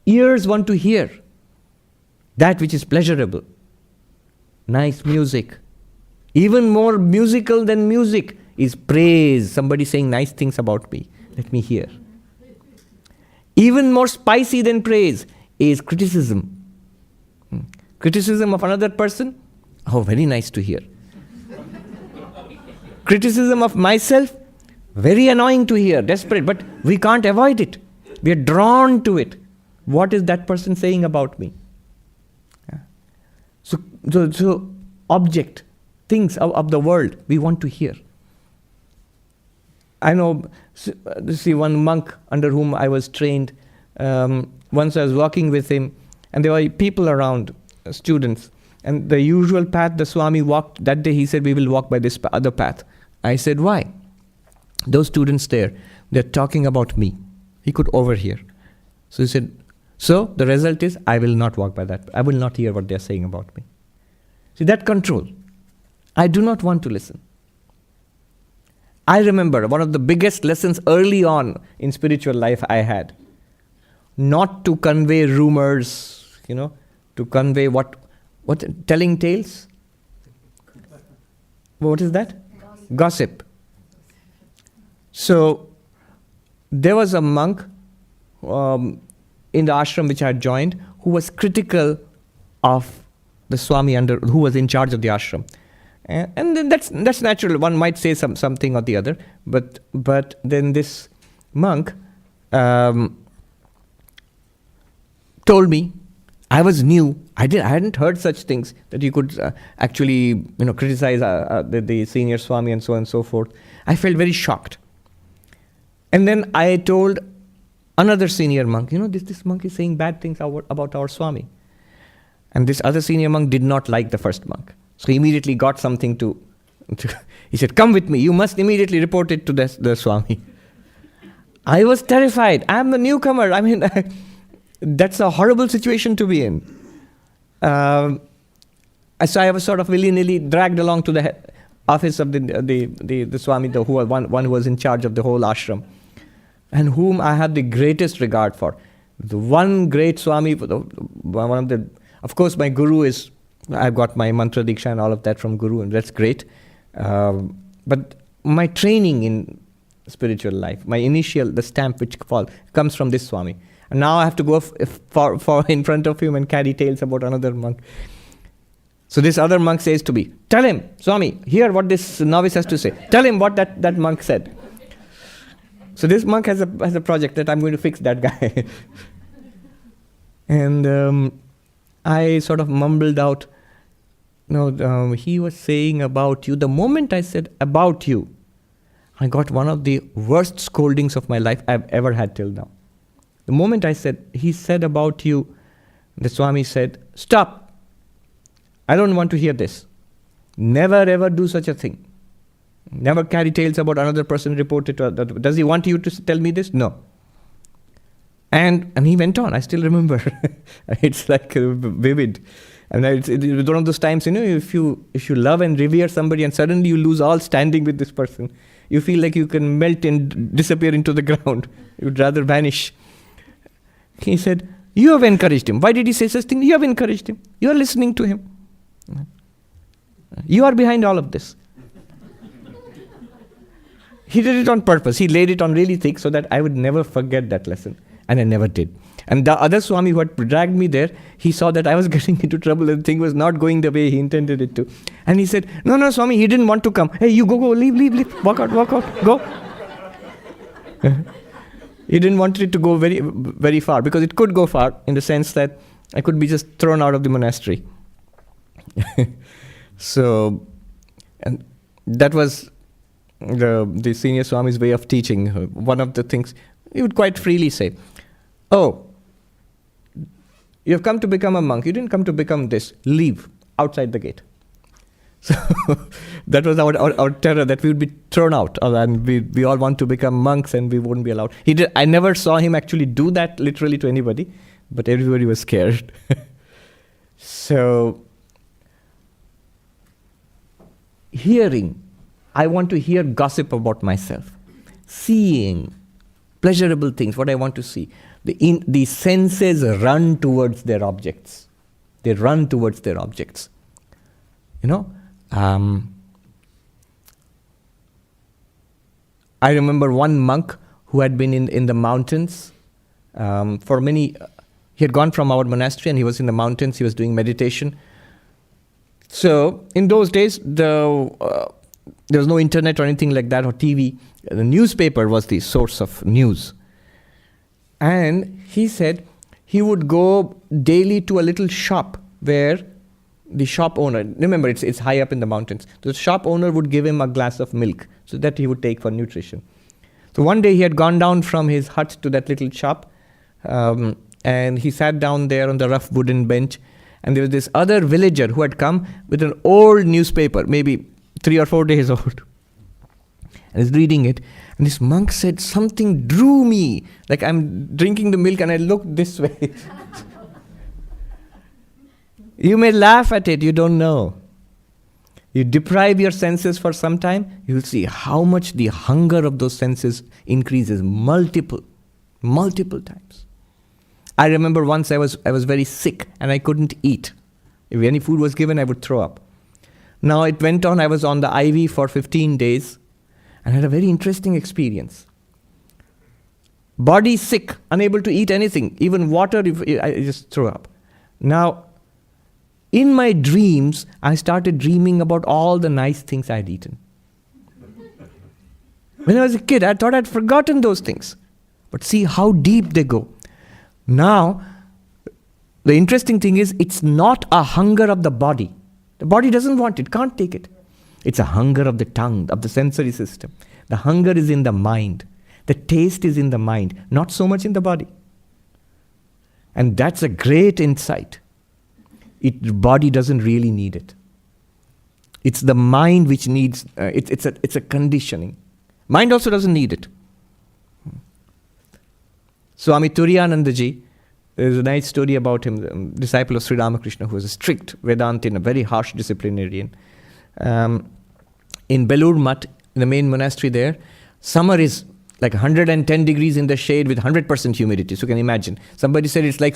Ears want to hear that which is pleasurable. Nice music. Even more musical than music is praise. Somebody saying nice things about me. Let me hear. Even more spicy than praise is criticism. Criticism of another person, oh, very nice to hear. Criticism of myself, very annoying to hear, desperate, but we can't avoid it. We are drawn to it. What is that person saying about me? So object, things of the world, we want to hear. I know, see, one monk under whom I was trained, once I was walking with him, and there were people around, students, and the usual path the Swami walked, that day he said, we will walk by this other path. I said, why? Those students there, they're talking about me. He could overhear. So he said, so the result is, I will not walk by that. I will not hear what they're saying about me. See, that control. I do not want to listen. I remember one of the biggest lessons early on in spiritual life I had. Not to convey rumors, to convey what telling tales? What is that? Gossip. So, there was a monk in the ashram which I had joined who was critical of the Swami who was in charge of the ashram. And then that's natural. One might say something or the other. But then this monk told me, I was new. I hadn't heard such things, that you could actually criticize the senior Swami and so on and so forth. I felt very shocked. And then I told another senior monk, this monk is saying bad things about our Swami. And this other senior monk did not like the first monk. So he immediately got something he said, come with me, you must immediately report it to the Swami. I was terrified. I'm the newcomer. I mean, that's a horrible situation to be in. So I was sort of willy-nilly dragged along to the office of the Swami, one who was in charge of the whole ashram, and whom I had the greatest regard for. The one great Swami, of course my Guru is, I've got my mantra diksha and all of that from Guru, and that's great. But my training in spiritual life, the stamp which comes from this Swami. And now I have to go for in front of him and carry tales about another monk. So this other monk says to me, tell him, Swami, hear what this novice has to say. Tell him what that monk said. So this monk has a project that I'm going to fix that guy. And I sort of mumbled out, he was saying about you. The moment I said about you, I got one of the worst scoldings of my life I've ever had till now. The moment he said about you, the Swami said, stop. I don't want to hear this. Never ever do such a thing. Never carry tales about another person reported to other. Does he want you to tell me this? No. And he went on. I still remember. It's like vivid. And it's one of those times, if you love and revere somebody and suddenly you lose all standing with this person, you feel like you can melt and disappear into the ground. You'd rather vanish. He said, you have encouraged him. Why did he say such thing? You have encouraged him. You are listening to him. You are behind all of this. He did it on purpose. He laid it on really thick so that I would never forget that lesson. And I never did. And the other Swami who had dragged me there, he saw that I was getting into trouble and the thing was not going the way he intended it to. And he said, no, Swami, he didn't want to come. Hey, you go, leave. Walk out, go. He didn't want it to go very, very far, because it could go far in the sense that I could be just thrown out of the monastery. So, and that was the senior Swami's way of teaching. One of the things he would quite freely say, oh, you have come to become a monk. You didn't come to become this. Leave outside the gate. So that was our terror, that we would be thrown out, and we all want to become monks and we wouldn't be allowed. I never saw him actually do that literally to anybody, but everybody was scared. So, hearing, I want to hear gossip about myself. Seeing pleasurable things, what I want to see. The senses run towards their objects. They run towards their objects. I remember one monk who had been in the mountains for many. He had gone from our monastery and he was in the mountains. He was doing meditation. So in those days, there was no internet or anything like that, or TV. The newspaper was the source of news. And he said he would go daily to a little shop where the shop owner, remember it's high up in the mountains, the shop owner would give him a glass of milk so that he would take for nutrition. So one day he had gone down from his hut to that little shop, and he sat down there on the rough wooden bench, and there was this other villager who had come with an old newspaper, maybe 3 or 4 days old, and is reading it. And this monk said, something drew me, like I'm drinking the milk and I looked this way. You may laugh at it, you don't know. You deprive your senses for some time, you will see how much the hunger of those senses increases multiple times. I remember once I was very sick and I couldn't eat. If any food was given, I would throw up. Now it went on, I was on the IV for 15 days and had a very interesting experience. Body sick, unable to eat anything, even water, I just threw up. Now, in my dreams, I started dreaming about all the nice things I'd eaten. When I was a kid, I thought I'd forgotten those things. But see how deep they go. Now, the interesting thing is, it's not a hunger of the body. The body doesn't want it, can't take it. It's a hunger of the tongue, of the sensory system. The hunger is in the mind. The taste is in the mind, not so much in the body. And that's a great insight. The body doesn't really need it. It's the mind which needs, it's a conditioning. Mind also doesn't need it. Swami Turiyanandaji, there's a nice story about him, the disciple of Sri Ramakrishna, who was a strict Vedantin, a very harsh disciplinarian. In Belur Mutt, in the main monastery there, summer is like 110 degrees in the shade with 100% humidity. So you can imagine. Somebody said it's like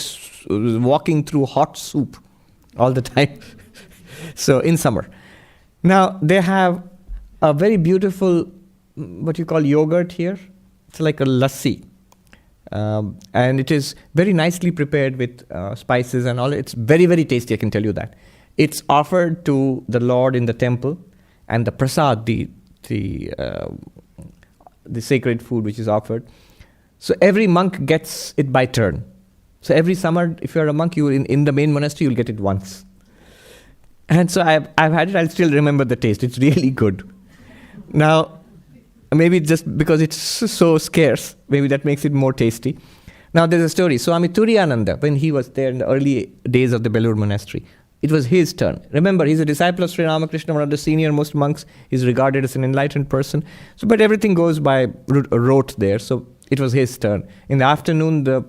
walking through hot soup all the time. So in summer. Now they have a very beautiful, what you call yogurt here. It's like a lassi. And it is very nicely prepared with spices and all. It's very, very tasty, I can tell you that. It's offered to the Lord in the temple, and the prasad, the sacred food which is offered. So every monk gets it by turn. So every summer, if you're a monk, you in the main monastery, you'll get it once. And so I've had it, I'll still remember the taste. It's really good. Now, maybe just because it's so scarce, maybe that makes it more tasty. Now there's a story. Swami Turiyananda, when he was there in the early days of the Belur monastery, it was his turn. Remember, he's a disciple of Sri Ramakrishna, one of the senior most monks. He's regarded as an enlightened person. So, but everything goes by rote there. So it was his turn. In the afternoon, the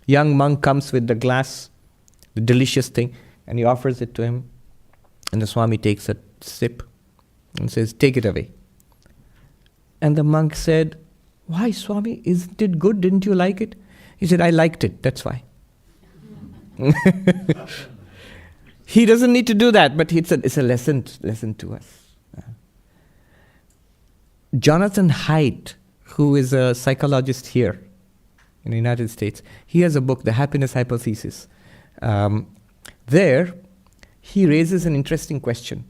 young monk comes with the glass, the delicious thing, and he offers it to him. And the Swami takes a sip and says, "Take it away." And the monk said, "Why, Swami? Isn't it good? Didn't you like it?" He said, "I liked it, that's why." He doesn't need to do that, but it's a lesson to us. Jonathan Haidt, who is a psychologist here in the United States, he has a book, The Happiness Hypothesis. There, he raises an interesting question.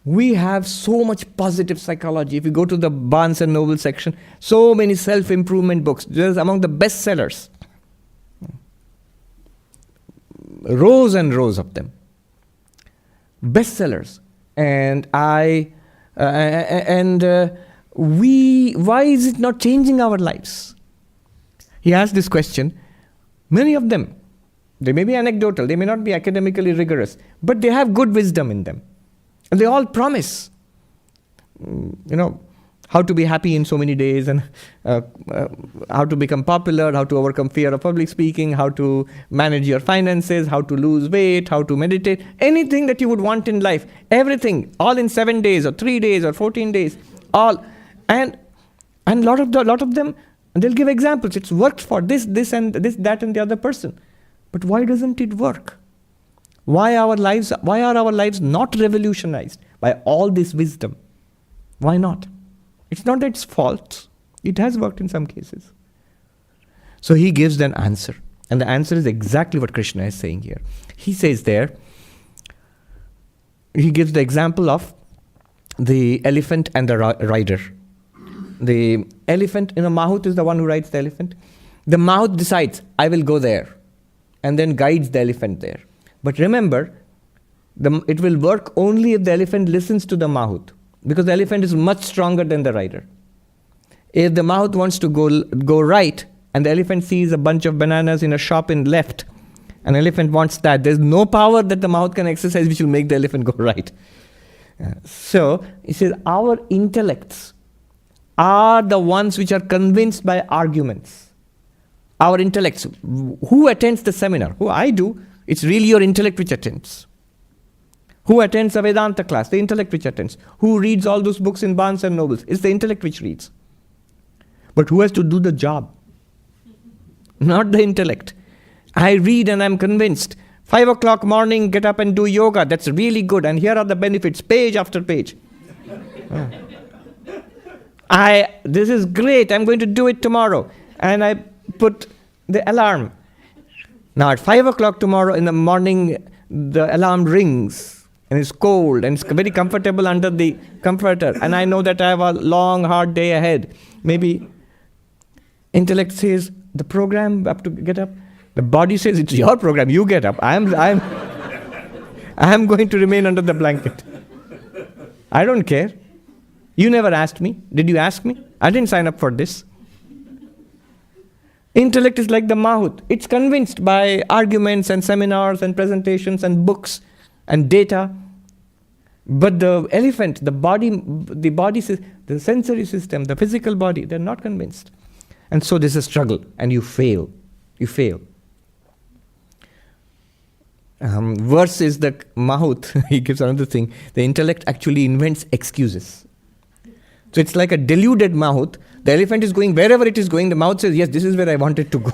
We have so much positive psychology. If you go to the Barnes and Noble section, so many self-improvement books. There's among the best sellers. Rows and rows of them. Bestsellers. And why is it not changing our lives? He asked this question. Many of them, they may be anecdotal, they may not be academically rigorous, but they have good wisdom in them. And they all promise, how to be happy in so many days, and how to become popular, how to overcome fear of public speaking, how to manage your finances, how to lose weight, how to meditate, anything that you would want in life, everything, all in 7 days or 3 days or 14 days, all. And a lot of them, they'll give examples. It's worked for this, and this, that, and the other person. But why doesn't it work? Why are our lives not revolutionized by all this wisdom? Why not? It's not that it's false. It has worked in some cases. So he gives an answer. And the answer is exactly what Krishna is saying here. He says there, he gives the example of the elephant and the rider. The elephant, Mahut is the one who rides the elephant. The Mahut decides, I will go there, and then guides the elephant there. But remember, it will work only if the elephant listens to the Mahut, because the elephant is much stronger than the rider. If the Mahut wants to go right, and the elephant sees a bunch of bananas in a shop in left, an elephant wants that, there's no power that the Mahut can exercise which will make the elephant go right. So, he says, our intellects are the ones which are convinced by arguments. Our intellects. Who attends the seminar? Who? I do. It's really your intellect which attends. Who attends a Vedanta class? The intellect which attends. Who reads all those books in Barnes and Nobles? It's the intellect which reads. But who has to do the job? Not the intellect. I read and I'm convinced. 5 o'clock morning, get up and do yoga. That's really good. And here are the benefits, page after page. This is great. I'm going to do it tomorrow. And I put the alarm. Now at 5 o'clock tomorrow in the morning, the alarm rings and it's cold and it's very comfortable under the comforter. And I know that I have a long, hard day ahead. Maybe intellect says, the program, I have to get up. The body says, it's your program, you get up. I am going to remain under the blanket. I don't care. You never asked me. Did you ask me? I didn't sign up for this. Intellect is like the mahut. It's convinced by arguments and seminars and presentations and books and data. But the elephant, the sensory system, the physical body, they're not convinced. And so there's a struggle, and you fail. You fail. Worse is the mahut. He gives another thing. The intellect actually invents excuses. So it's like a deluded mahut. The elephant is going wherever it is going. The mahut says, yes, this is where I wanted to go.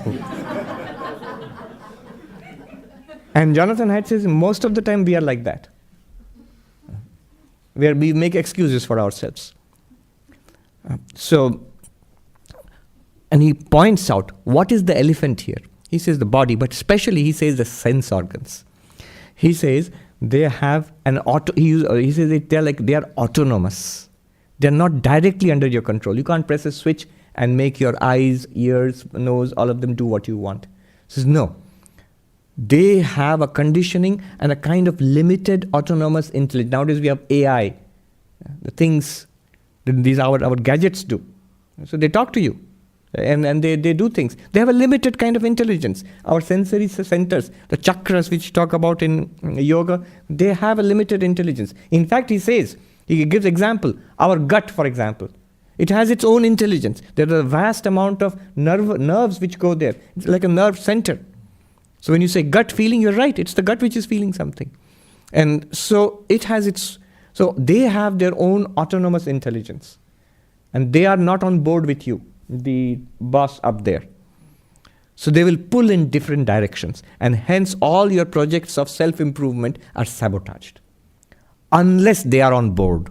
And Jonathan Haidt says, most of the time we are like that. Where we make excuses for ourselves. And he points out, what is the elephant here? He says the body, but especially he says the sense organs. He says they have he says they are autonomous. They're not directly under your control. You can't press a switch and make your eyes, ears, nose, all of them do what you want. He says no. They have a conditioning and a kind of limited autonomous intelligence. Nowadays we have AI. The things these our gadgets do. So they talk to you. And they do things. They have a limited kind of intelligence. Our sensory centers, the chakras which talk about in yoga, they have a limited intelligence. In fact, he gives example, our gut, for example. It has its own intelligence. There is a vast amount of nerves which go there. It's like a nerve center. So when you say gut feeling, you're right. It's the gut which is feeling something. And so so they have their own autonomous intelligence. And they are not on board with you, the boss up there. So they will pull in different directions. And hence all your projects of self-improvement are sabotaged. Unless they are on board.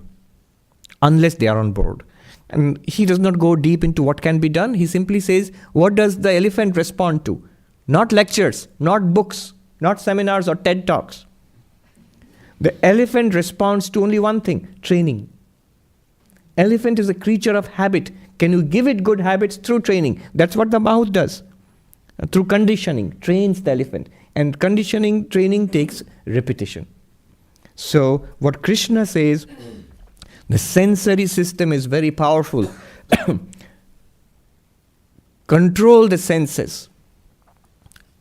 And he does not go deep into what can be done. He simply says, what does the elephant respond to? Not lectures, not books, not seminars or TED Talks. The elephant responds to only one thing, training. Elephant is a creature of habit. Can you give it good habits through training? That's what the mahut does. Through conditioning, trains the elephant. And training takes repetition. So what Krishna says, the sensory system is very powerful. Control the senses.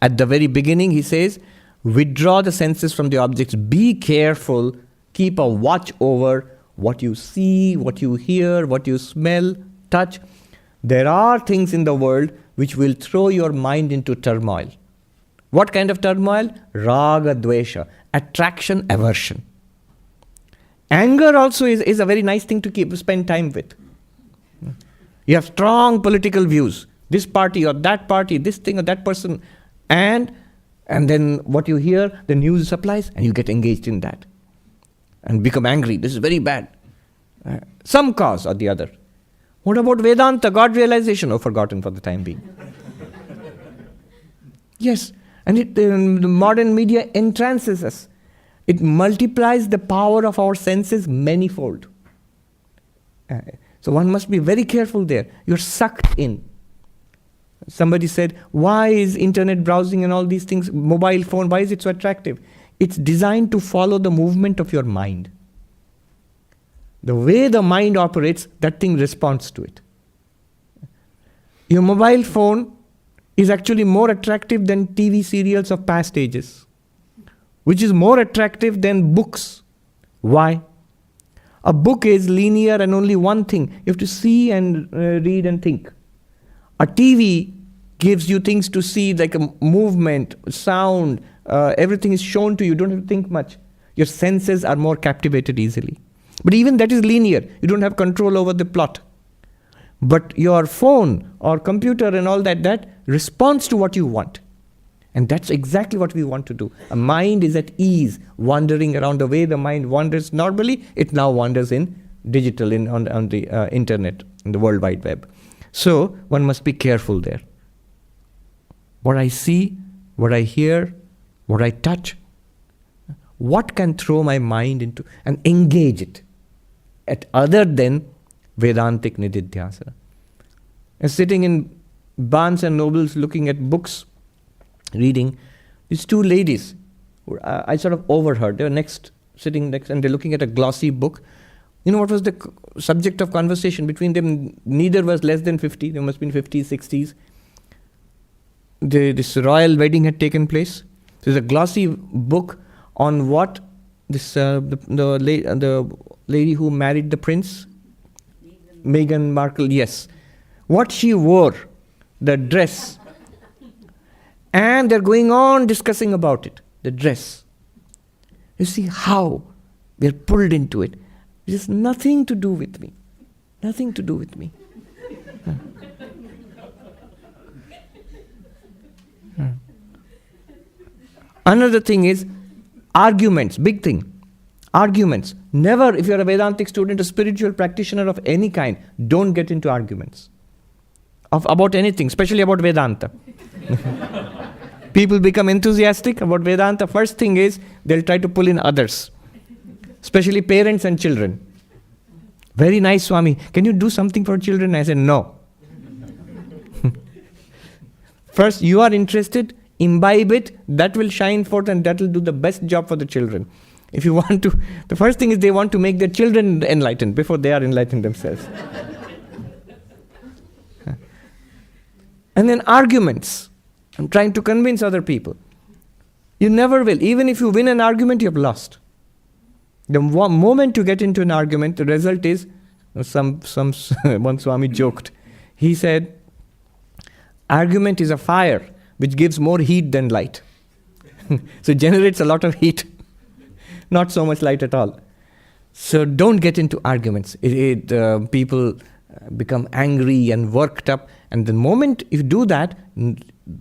At the very beginning, he says, withdraw the senses from the objects. Be careful. Keep a watch over what you see, what you hear, what you smell, touch. There are things in the world which will throw your mind into turmoil. What kind of turmoil? Raga, dvesha, attraction, aversion. Anger also is a very nice thing to spend time with. You have strong political views. This party or that party, this thing or that person. And then what you hear, the news supplies, and you get engaged in that. And become angry. This is very bad. Some cause or the other. What about Vedanta, God realization? Oh, forgotten for the time being. Yes, and the modern media entrances us. It multiplies the power of our senses manifold. So one must be very careful there. You're sucked in. Somebody said, why is internet browsing and all these things, mobile phone, why is it so attractive? It's designed to follow the movement of your mind. The way the mind operates, that thing responds to it. Your mobile phone is actually more attractive than TV serials of past ages, which is more attractive than books. Why? A book is linear and only one thing. You have to see and read and think. A TV gives you things to see, like a movement, sound, everything is shown to you. You don't have to think much. Your senses are more captivated easily. But even that is linear. You don't have control over the plot. But your phone or computer and all that responds to what you want. And that's exactly what we want to do. A mind is at ease, wandering around the way the mind wanders normally. It now wanders in digital, on the internet, in the World Wide Web. So one must be careful there. What I see, what I hear, what I touch, what can throw my mind into and engage it at other than Vedantic nididhyasana. And sitting in Barnes and Nobles looking at books reading. These two ladies, I sort of overheard. They were sitting next, and they're looking at a glossy book. You know what was the subject of conversation between them? Neither was less than 50. They must have been 50s, 60s. This royal wedding had taken place. There's a glossy book on what this the lady who married the prince, Meghan Markle, yes, what she wore, the dress, and they're going on discussing about it, the dress. You see how we're pulled into it. It has nothing to do with me. Nothing to do with me. Another thing is arguments, big thing. Arguments. Never, if you're a Vedantic student, a spiritual practitioner of any kind, don't get into arguments about anything, especially about Vedanta. People become enthusiastic about Vedanta. First thing is, they'll try to pull in others, especially parents and children. Very nice, Swami. Can you do something for children? I said, no. First, you are interested, imbibe it, that will shine forth and that will do the best job for the children. If you want to, the first thing is they want to make their children enlightened before they are enlightened themselves. And then arguments. I'm trying to convince other people. You never will. Even if you win an argument, you have lost. The moment you get into an argument, the result is, one Swami joked. He said, argument is a fire which gives more heat than light. So it generates a lot of heat, not so much light at all. So don't get into arguments. People become angry and worked up. And the moment you do that,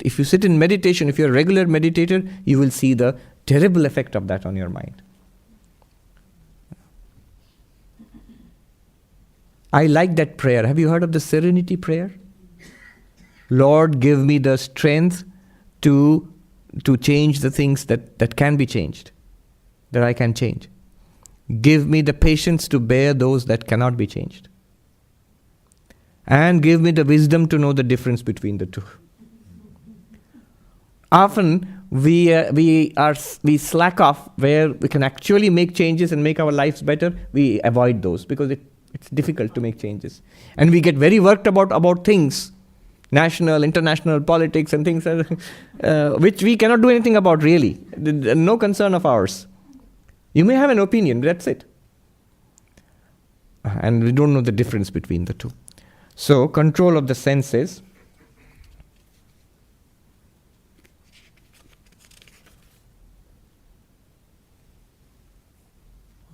if you sit in meditation, if you're a regular meditator, you will see the terrible effect of that on your mind. I like that prayer. Have you heard of the Serenity Prayer? Lord, give me the strength to change the things that can be changed, that I can change. Give me the patience to bear those that cannot be changed. And give me the wisdom to know the difference between the two. Often we slack off where we can actually make changes and make our lives better. We avoid those because it's difficult to make changes. And we get very worked about things, national, international politics and things which we cannot do anything about really. No concern of ours. You may have an opinion, but that's it. And we don't know the difference between the two. So, control of the senses.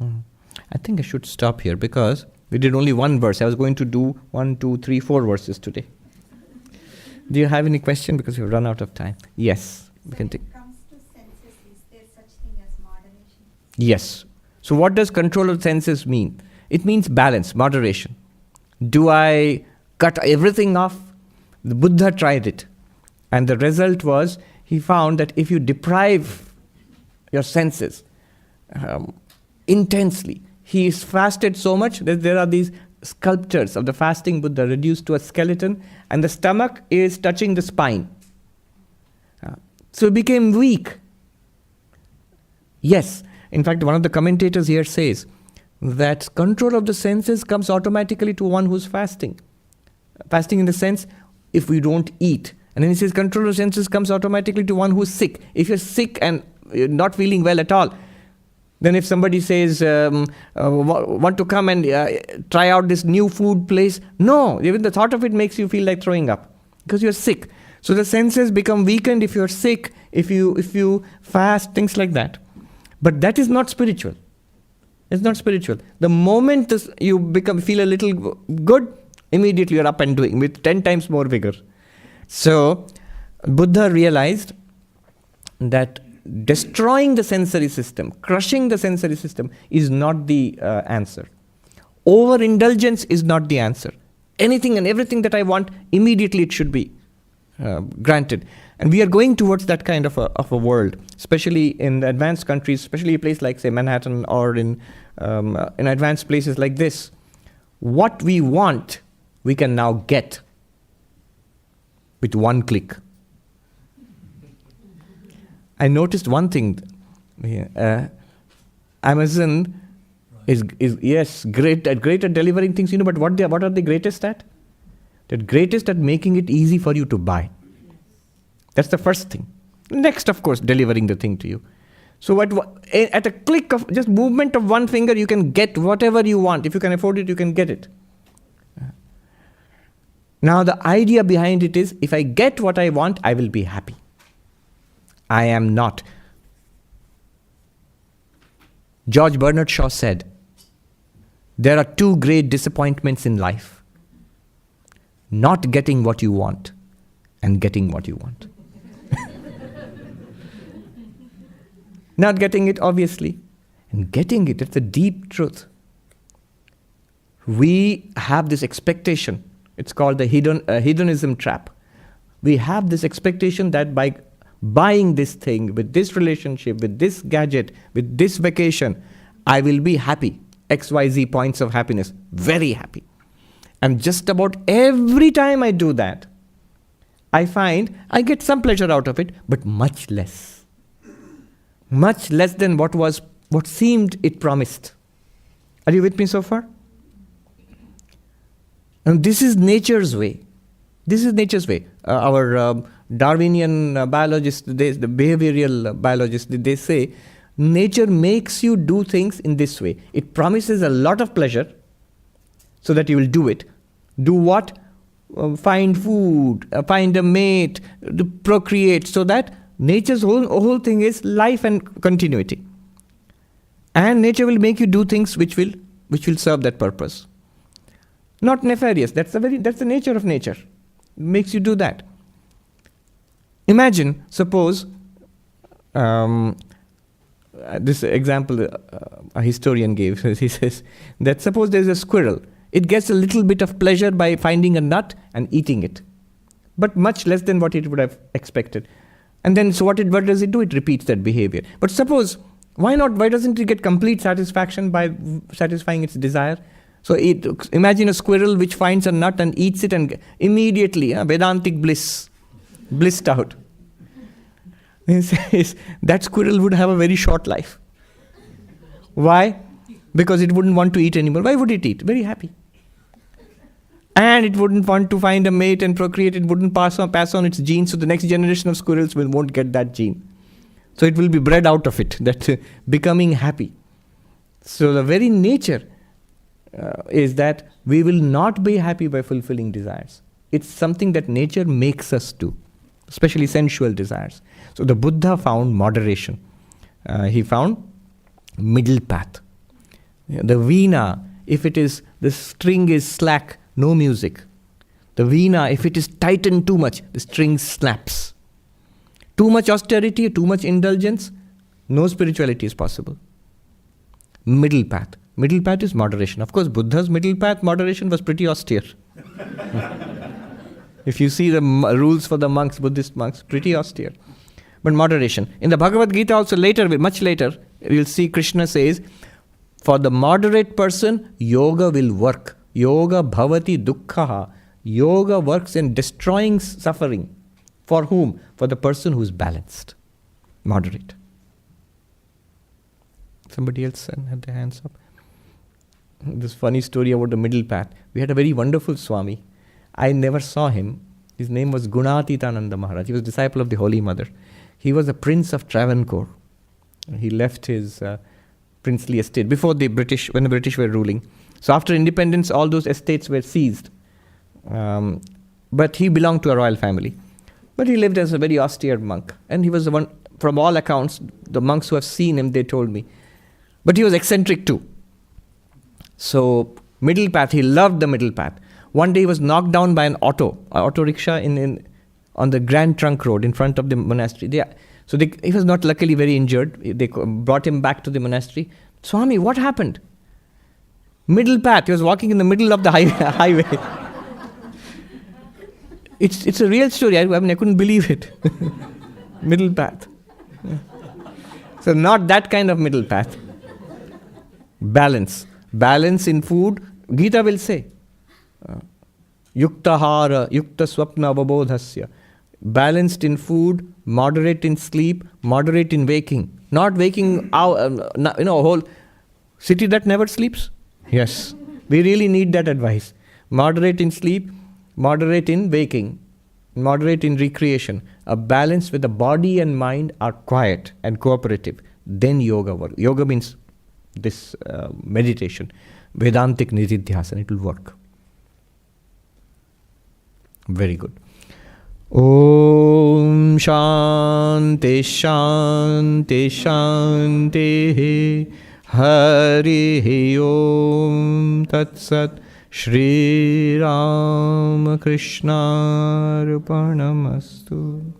I think I should stop here because we did only one verse. I was going to do 1, 2, 3, 4 verses today. Do you have any question? Because we've run out of time. Yes. So when it comes to senses, is there such thing as moderation? Yes. So what does control of senses mean? It means balance, moderation. Do I cut everything off? The Buddha tried it. And the result was, he found that if you deprive your senses intensely, he fasted so much that there are these sculptures of the fasting Buddha reduced to a skeleton, and the stomach is touching the spine. So it became weak. Yes, in fact, one of the commentators here says that control of the senses comes automatically to one who's fasting. Fasting in the sense, if we don't eat. And then he says control of senses comes automatically to one who's sick. If you're sick and you're not feeling well at all, then if somebody says, want to come and try out this new food place, no, even the thought of it makes you feel like throwing up because you're sick. So the senses become weakened if you're sick, if you fast, things like that. But that is not spiritual. It's not spiritual. The moment you feel a little good, immediately you're up and doing with 10 times more vigor. So Buddha realized that destroying the sensory system, crushing the sensory system is not the answer. Overindulgence is not the answer. Anything and everything that I want, immediately it should be granted. And we are going towards that kind of a world, especially in the advanced countries, especially a place like, say, Manhattan or in advanced places like this. What we want, we can now get with one click. I noticed one thing. Amazon is yes great at delivering things, but what are they greatest at? They're greatest at making it easy for you to buy. That's the first thing. Next, of course, delivering the thing to you. So at a click of just movement of one finger, you can get whatever you want. If you can afford it, you can get it. Now the idea behind it is, if I get what I want, I will be happy. I am not. George Bernard Shaw said, there are two great disappointments in life. Not getting what you want and getting what you want. Not getting it, obviously, and getting it, it's a deep truth. We have this expectation. It's called the hedonism trap. We have this expectation that by buying this thing, with this relationship, with this gadget, with this vacation, I will be happy. XYZ points of happiness. Very happy. And just about every time I do that, I find I get some pleasure out of it, but much less. Much less than what seemed it promised. Are you with me so far? And this is nature's way. This is nature's way. Our Darwinian biologists, the behavioral biologists, they say, nature makes you do things in this way. It promises a lot of pleasure so that you will do it. Do what? Find food, find a mate, procreate, so that nature's whole thing is life and continuity. And nature will make you do things which will serve that purpose. Not nefarious. That's the nature of nature. It makes you do that. Imagine, suppose, this example a historian gave. He says that suppose there is a squirrel. It gets a little bit of pleasure by finding a nut and eating it, but much less than what it would have expected. And then, so what does it do? It repeats that behavior. But suppose, why doesn't it get complete satisfaction by satisfying its desire? So imagine a squirrel which finds a nut and eats it, and immediately, Vedantic bliss, blissed out. He says that squirrel would have a very short life. Why? Because it wouldn't want to eat anymore. Why would it eat? Very happy. And it wouldn't want to find a mate and procreate. It wouldn't pass on its genes, so the next generation of squirrels won't get that gene. So it will be bred out of it, that becoming happy. So the very nature is that we will not be happy by fulfilling desires. It's something that nature makes us do, especially sensual desires. So the Buddha found moderation. He found middle path. The veena, if the string is slack, no music. The veena, if it is tightened too much, the string snaps. Too much austerity, too much indulgence, no spirituality is possible. Middle path. Middle path is moderation. Of course, Buddha's middle path, moderation, was pretty austere. If you see the rules for the monks, Buddhist monks, pretty austere. But moderation. In the Bhagavad Gita also much later, you'll see Krishna says, for the moderate person, yoga will work. Yoga bhavati dukkhaha. Yoga works in destroying suffering. For whom? For the person who's balanced, moderate. Somebody else had their hands up. This funny story about the middle path. We had a very wonderful Swami. I never saw him. His name was Gunatitananda Maharaj. He was a disciple of the Holy Mother. He was a prince of Travancore. He left his princely estate before when the British were ruling. So after independence, all those estates were seized. But he belonged to a royal family. But he lived as a very austere monk. And he was the one, from all accounts, the monks who have seen him, they told me. But he was eccentric too. So, middle path, he loved the middle path. One day he was knocked down by an auto rickshaw on the Grand Trunk Road in front of the monastery. He was not luckily very injured. They brought him back to the monastery. Swami, what happened? Middle path. He was walking in the middle of the highway. It's a real story. I couldn't believe it. Middle path. So not that kind of middle path. Balance. Balance in food. Gita will say, yukta hara, yukta swapna avabodhasya. balanced in food, moderate in sleep, moderate in waking. Not waking out, a whole city that never sleeps. Yes, we really need that advice. Moderate in sleep, moderate in waking, moderate in recreation. A balance with the body and mind are quiet and cooperative. Then yoga works. Yoga means this meditation, Vedantic Nididhyasana, it will work. Very good. Om Shanti Shanti Shanti Hari Om Tat Sat Shri Ram Krishna Arpanamastu.